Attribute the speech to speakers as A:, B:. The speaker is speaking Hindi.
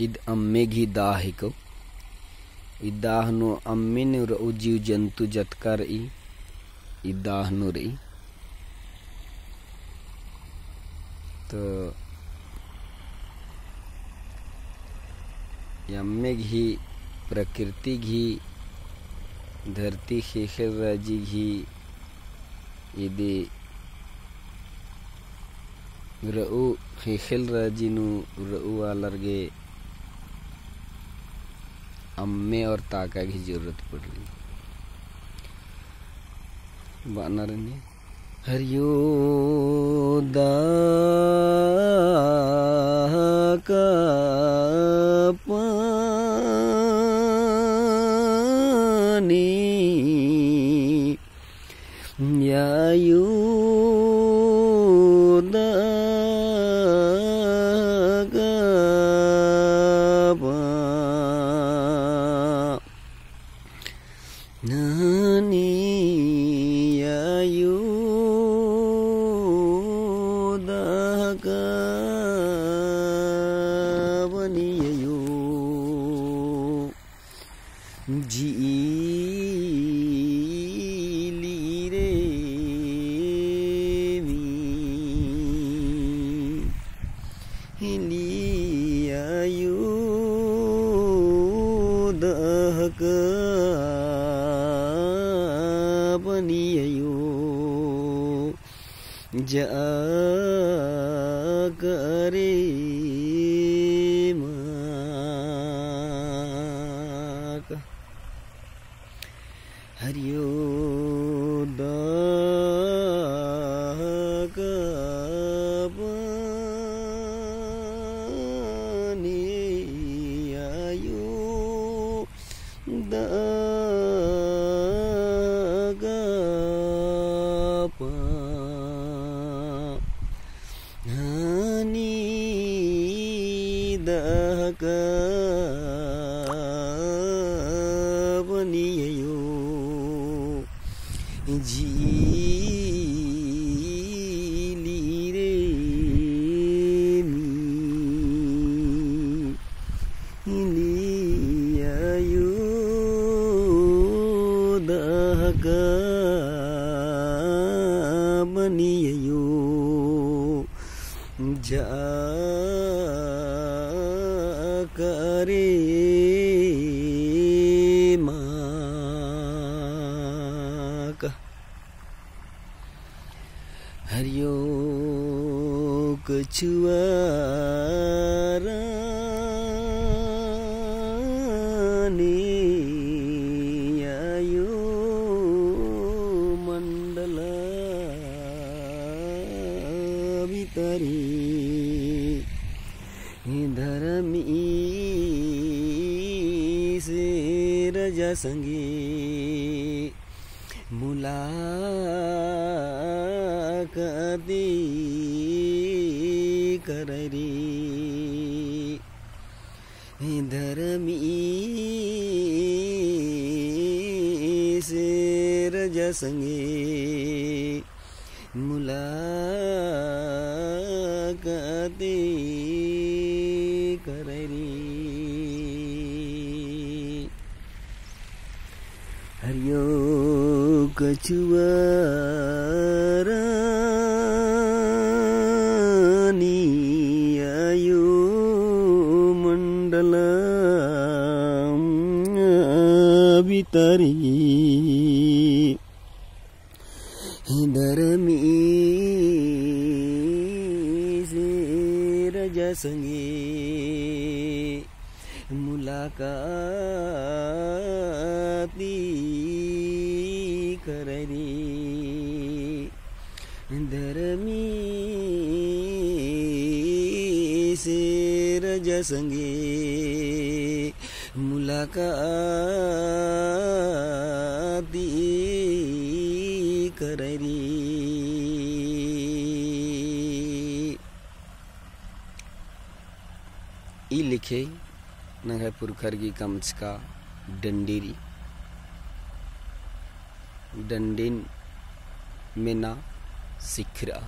A: इद अम्मे घी दाहिको इदाहनु अम्मिन रउ जीव जंतु जतकर इदाहनु रई। तो अम्मे घी प्रकृति घी धरती खेखल राजी घी इदे रउ खेखल राजीनु रउ वालरगे अम्मे और ताका की जरूरत पड़ रही बानर ने हरियो दाका पानी यायु जीली रे हिलियायु दहक बनियु जा करे हरियो दाका पानी आयो दाका पानी दाका बनियो जीली रे हिलियायु दहका बनियो जा करे हरियो कछुआरानी आयो मंडल भीतरी धर्मी से रजा संगे मुलाकाती कररी धर्मी से रजा संगे मुलाकाती कररी हरियो कछुआरानी आयो मंडल भीतरी धर्मी से रजा संगे मुलाकाती कररी धर्मी से रजा संगे मुलाकाती कररी ई लिखे नंगे पुरखर की कमचका डंडीरी डंडीन में ना सिखरा।